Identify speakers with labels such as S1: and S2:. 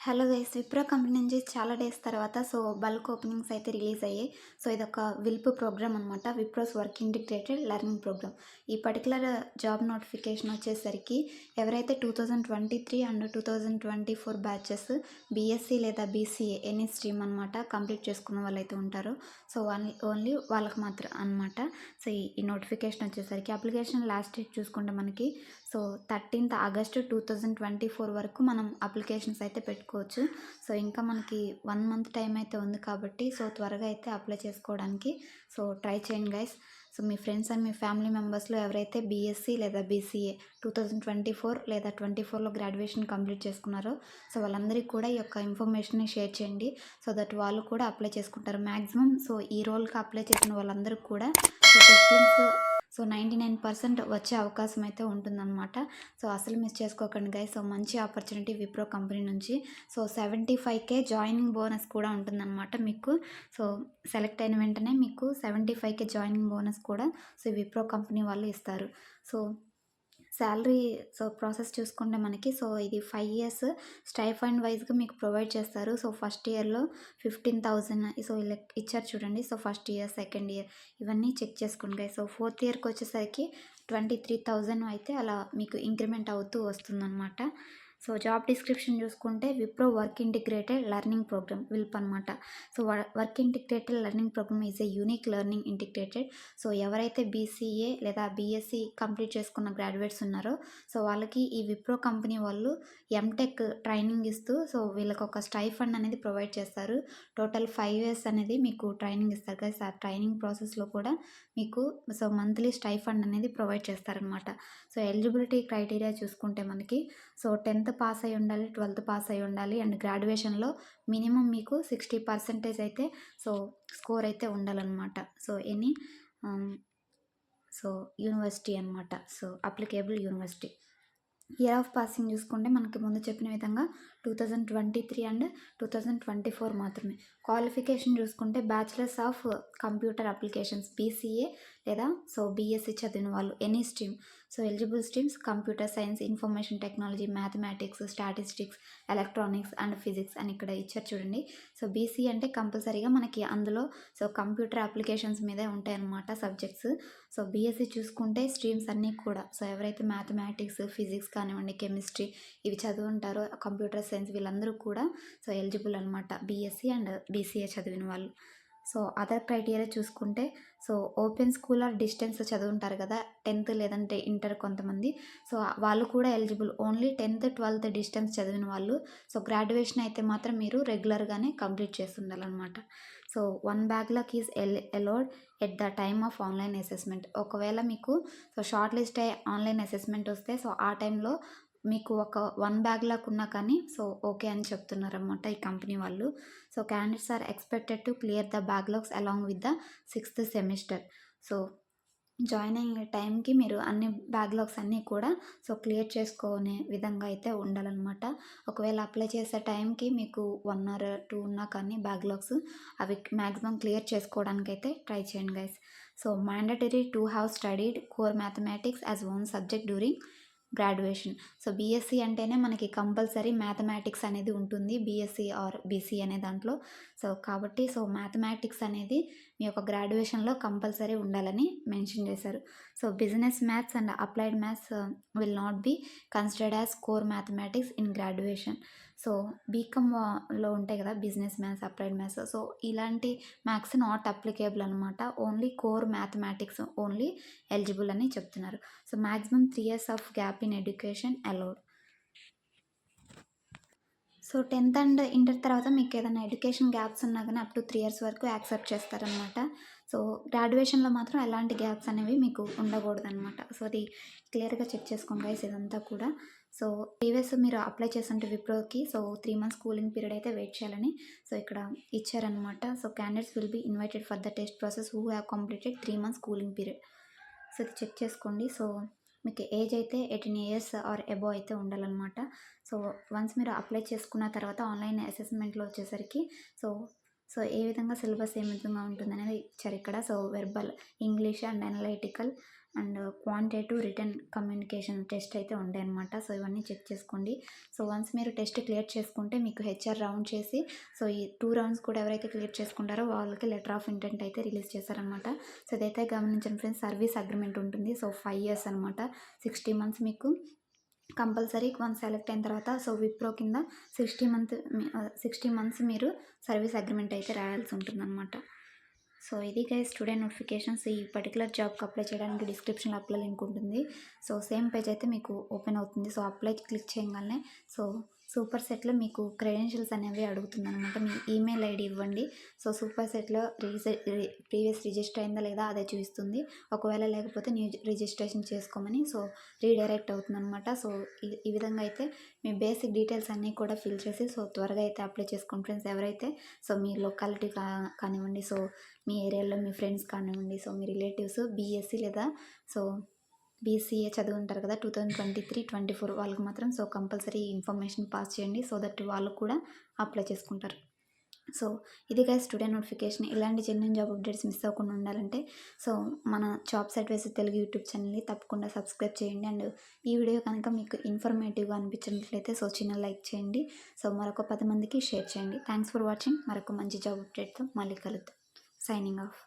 S1: Hello guys, Wipro company నుంచి చాలా days తర్వాత బల్క్ ఓపెనింగ్స్ అయితే రిలీజ్ అయ్యాయి. ఇదొక విల్ప్ ప్రోగ్రామ్ అనమాట. Wipro's work integrated learning program. ఈ పర్టికులర్ జాబ్ నోటిఫికేషన్ వచ్చేసరికి ఎవరైతే 2023 అండ్ 2024 బ్యాచెస్ బీఎస్సీ లేదా బీసీఏ ఎనీ స్ట్రీమ్ అనమాట కంప్లీట్ చేసుకున్న వాళ్ళైతే ఉంటారో ఓన్లీ వాళ్ళకి మాత్రం అనమాట. ఈ నోటిఫికేషన్ వచ్చేసరికి అప్లికేషన్ లాస్ట్ డేట్ చూసుకుంటే మనకి 13th ఆగస్టు 2024 వరకు మనం అప్లికేషన్స్ అయితే పెట్టుకోవచ్చు. ఇంకా మనకి 1 మంత్ టైం అయితే ఉంది కాబట్టి త్వరగా అయితే అప్లై చేసుకోవడానికి ట్రై చేయండి గైస్. మీ ఫ్రెండ్స్ అండ్ మీ ఫ్యామిలీ మెంబర్స్లో ఎవరైతే బీఎస్సీ లేదా బీసీఏ 2024 లేదా 24లో గ్రాడ్యుయేషన్ కంప్లీట్ చేసుకున్నారో వాళ్ళందరికీ కూడా ఈ యొక్క ఇన్ఫర్మేషన్ని షేర్ చేయండి. దట్ వాళ్ళు కూడా అప్లై చేసుకుంటారు. మ్యాక్సిమం ఈ రోల్కి అప్లై చేసిన వాళ్ళందరికీ కూడా టెస్టింగ్స్ 99% వచ్చే అవకాశం అయితే ఉంటుందన్నమాట. అసలు మిస్ చేసుకోకండి గైస్. మంచి ఆపర్చునిటీ విప్రో కంపెనీ నుంచి 75K జాయినింగ్ బోనస్ కూడా ఉంటుందన్నమాట మీకు. సెలెక్ట్ అయిన వెంటనే మీకు 75K జాయినింగ్ బోనస్ కూడా విప్రో కంపెనీ వాళ్ళు ఇస్తారు. శాలరీ ప్రాసెస్ చూసుకుంటే మనకి ఇది 5 years స్టైఫండ్ వైజ్గా మీకు ప్రొవైడ్ చేస్తారు. ఫస్ట్ ఇయర్లో 15,000 ఇలా ఇచ్చారు చూడండి. ఫస్ట్ ఇయర్, సెకండ్ ఇయర్ ఇవన్నీ చెక్ చేసుకోండి. ఫోర్త్ ఇయర్కి వచ్చేసరికి 23,000 అయితే అలా మీకు ఇంక్రిమెంట్ అవుతూ వస్తుందన్నమాట. జాబ్ డిస్క్రిప్షన్ చూసుకుంటే Wipro work integrated learning program WILP అనమాట. Work integrated learning program is a unique learning integrated. ఎవరైతే బీసీఏ లేదా బీఎస్సీ కంప్లీట్ చేసుకున్న గ్రాడ్యుయేట్స్ ఉన్నారో వాళ్ళకి ఈ విప్రో కంపెనీ వాళ్ళు ఎంటెక్ ట్రైనింగ్ ఇస్తూ వీళ్ళకి ఒక స్టైఫండ్ అనేది ప్రొవైడ్ చేస్తారు. టోటల్ 5 years అనేది మీకు ట్రైనింగ్ ఇస్తారు కదా. ఆ ట్రైనింగ్ ప్రాసెస్లో కూడా మీకు మంత్లీ స్టైఫండ్ అనేది ప్రొవైడ్ చేస్తారనమాట. ఎలిజిబిలిటీ క్రైటీరియా చూసుకుంటే మనకి 10th పాస్ అయి ఉండాలి, 12th పాస్ అయి ఉండాలి అండ్ గ్రాడ్యుయేషన్లో మినిమం మీకు 60% అయితే స్కోర్ అయితే ఉండాలన్నమాట. ఎనీ యూనివర్సిటీ అనమాట. Applicable university. Year of passing చూసుకుంటే మనకి ముందు చెప్పిన విధంగా 2023 అండ్ 2024 మాత్రమే. క్వాలిఫికేషన్ చూసుకుంటే bachelors of computer applications BCA లేదా బీఎస్సీ చదివిన వాళ్ళు any stream. Eligible streams computer science, information technology, mathematics, statistics, electronics and physics అని ఇక్కడ ఇచ్చారు చూడండి. బీసీ అంటే కంపల్సరీగా మనకి అందులో కంప్యూటర్ అప్లికేషన్స్ మీదే ఉంటాయన్నమాట సబ్జెక్ట్స్. బీఎస్సీ చూసుకుంటే స్ట్రీమ్స్ అన్నీ కూడా ఎవరైతే మ్యాథమెటిక్స్, ఫిజిక్స్ కానివ్వండి, కెమిస్ట్రీ ఇవి చదువు ఉంటారో, కంప్యూటర్ సైన్స్ వీళ్ళందరూ కూడా ఎలిజిబుల్ అనమాట బీఎస్సీ అండ్ బీసీఏ చదివిన వాళ్ళు. అదర్ క్రైటీరియా చూసుకుంటే ఓపెన్ స్కూల్ ఆర్ డిస్టెన్స్ చదువుంటారు కదా, 10th లేదంటే ఇంటర్ కొంతమంది. వాళ్ళు కూడా eligible. Only 10th, 12th distance చదివిన వాళ్ళు. గ్రాడ్యుయేషన్ అయితే మాత్రం మీరు రెగ్యులర్గానే కంప్లీట్ చేస్తుండాలన్నమాట. 1 backlog is allowed at the time of online assessment. ఒకవేళ మీకు షార్ట్ లిస్ట్ అయ్యి ఆన్లైన్ అసెస్మెంట్ వస్తే ఆ టైంలో మీకు ఒక 1 backlog ఉన్నా కానీ ఓకే అని చెప్తున్నారన్నమాట ఈ కంపెనీ వాళ్ళు. Candidates are expected to clear the backlogs along with the 6th semester. Join అయ్యే టైంకి మీరు అన్ని బ్యాక్లాగ్స్ అన్నీ కూడా క్లియర్ చేసుకునే విధంగా అయితే ఉండాలన్నమాట. ఒకవేళ అప్లై చేసే టైంకి మీకు 1 or 2 ఉన్నా కానీ బ్యాక్లాగ్స్ అవి మ్యాక్సిమం క్లియర్ చేసుకోవడానికి అయితే ట్రై చేయండి guys. Mandatory to have studied core mathematics as own subject during graduation. BSc అంటేనే మనకి కంపల్సరీ మ్యాథమెటిక్స్ అనేది ఉంటుంది బీఎస్సీ ఆర్ బీసీ అనే దాంట్లో. కాబట్టి మ్యాథమెటిక్స్ అనేది మీ యొక్క గ్రాడ్యుయేషన్లో కంపల్సరీ ఉండాలని మెన్షన్ చేశారు. Business maths and applied maths will not be considered as core mathematics in graduation. బీకామ్లో ఉంటాయి కదా బిజినెస్ మ్యాథ్స్, అప్లైడ్ మ్యాథ్స్. ఇలాంటి మ్యాథ్స్ నాట్ అప్లికేబుల్ అనమాట. Only core mathematics only eligible అని చెప్తున్నారు. Maximum 3 years of gap in education allowed. 10th and inter తర్వాత మీకు ఏదైనా ఎడ్యుకేషన్ గ్యాప్స్ ఉన్నా కానీ అప్ టు 3 years వరకు యాక్సెప్ట్ చేస్తారనమాట. గ్రాడ్యుయేషన్లో మాత్రం ఎలాంటి గ్యాప్స్ అనేవి మీకు ఉండకూడదు అనమాట. అది క్లియర్గా చెక్ చేసుకోండి గైస్ ఇదంతా కూడా. ప్రీవియస్ మీరు అప్లై చేస్తుంటే విప్రోకి 3 months కూలింగ్ పీరియడ్ అయితే వెయిట్ చేయాలని ఇక్కడ ఇచ్చారనమాట. Candidates will be invited for the test process who have completed 3 months cooling period. ఇది చెక్ చేసుకోండి. మీకు ఏజ్ అయితే 18 years ఆర్ అబోవ్ అయితే ఉండాలన్నమాట. వన్స్ మీరు అప్లై చేసుకున్న తర్వాత ఆన్లైన్ అసెస్మెంట్లో వచ్చేసరికి ఏ విధంగా సిలబస్ ఏ విధంగా ఉంటుందనేది ఇచ్చారు ఇక్కడ. Verbal, English and analytical and quantitative return communication test అయితే ఉండే అనమాట. సో ఇవన్నీ చెక్ చేసుకోండి. సో వన్స్ మీరు టెస్ట్ క్లియర్ చేసుకుంటే మీకు హెచ్ఆర్ రౌండ్ చేసి సో ఈ 2 రౌండ్స్ కూడా ఎవరైతే క్లియర్ చేసుకుంటారో వాళ్ళకి లెటర్ ఆఫ్ ఇంటెంట్ అయితే రిలీజ్ చేశారనమాట. సో ఇదైతే గమనించండి ఫ్రెండ్స్. సర్వీస్ అగ్రిమెంట్ ఉంటుంది. సో 5 ఇయర్స్ అనమాట. 60 మంత్స్ మీకు కంపల్సరీ వన్స్ సెలెక్ట్ అయిన తర్వాత సో విప్రో కింద 60 మంత్స్ మీరు సర్వీస్ అగ్రిమెంట్ అయితే రాయాల్సి ఉంటుందన్నమాట. సో ఇది గైస్ టుడే నోటిఫికేషన్స్. ఈ పర్టికులర్ జాబ్కి అప్లై చేయడానికి డిస్క్రిప్షన్లో అప్లై లింక్ ఉంటుంది. సో సేమ్ పేజ్ అయితే మీకు ఓపెన్ అవుతుంది. సో అప్లై క్లిక్ చేయగానే సో సూపర్ సెట్లో మీకు క్రెడెన్షియల్స్ అనేవి అడుగుతుంది అనమాట. మీ ఈమెయిల్ ఐడి ఇవ్వండి. సో సూపర్ సెట్లో ప్రీవియస్ రిజిస్టర్ అయిందా లేదా అదే చూపిస్తుంది. ఒకవేళ లేకపోతే న్యూ రిజిస్ట్రేషన్ చేసుకోమని సో రీడైరెక్ట్ అవుతుంది అనమాట. సో ఈ విధంగా అయితే మీ బేసిక్ డీటెయిల్స్ అన్నీ కూడా ఫిల్ చేసి సో త్వరగా అయితే అప్లై చేసుకోండి ఫ్రెండ్స్. ఎవరైతే సో మీ లొకాలిటీ కానివ్వండి, సో మీ ఏరియాలో మీ ఫ్రెండ్స్ కానివ్వండి, సో మీ రిలేటివ్స్ బీఎస్సీ లేదా సో బీసీఏ చదువుంటారు కదా 2023-24 వాళ్ళకి మాత్రం సో కంపల్సరీ ఇన్ఫర్మేషన్ పాస్ చేయండి. సో దట్ వాళ్ళు కూడా అప్లై చేసుకుంటారు. సో ఇది గైస్ టుడే నోటిఫికేషన్. ఇలాంటి జెన్యూన్ జాబ్ అప్డేట్స్ మిస్ అవ్వకుండా ఉండాలంటే సో మన జాబ్స్ అడ్వైస్ తెలుగు యూట్యూబ్ ఛానల్ని తప్పకుండా సబ్స్క్రైబ్ చేయండి. అండ్ ఈ వీడియో కనుక మీకు ఇన్ఫర్మేటివ్గా అనిపించినట్లయితే సో చిన్న లైక్ చేయండి. సో మరొక 10 మందికి షేర్ చేయండి. Thanks for watching. మరొక మంచి జాబ్ అప్డేట్తో మళ్ళీ కలుద్దాం. Signing off.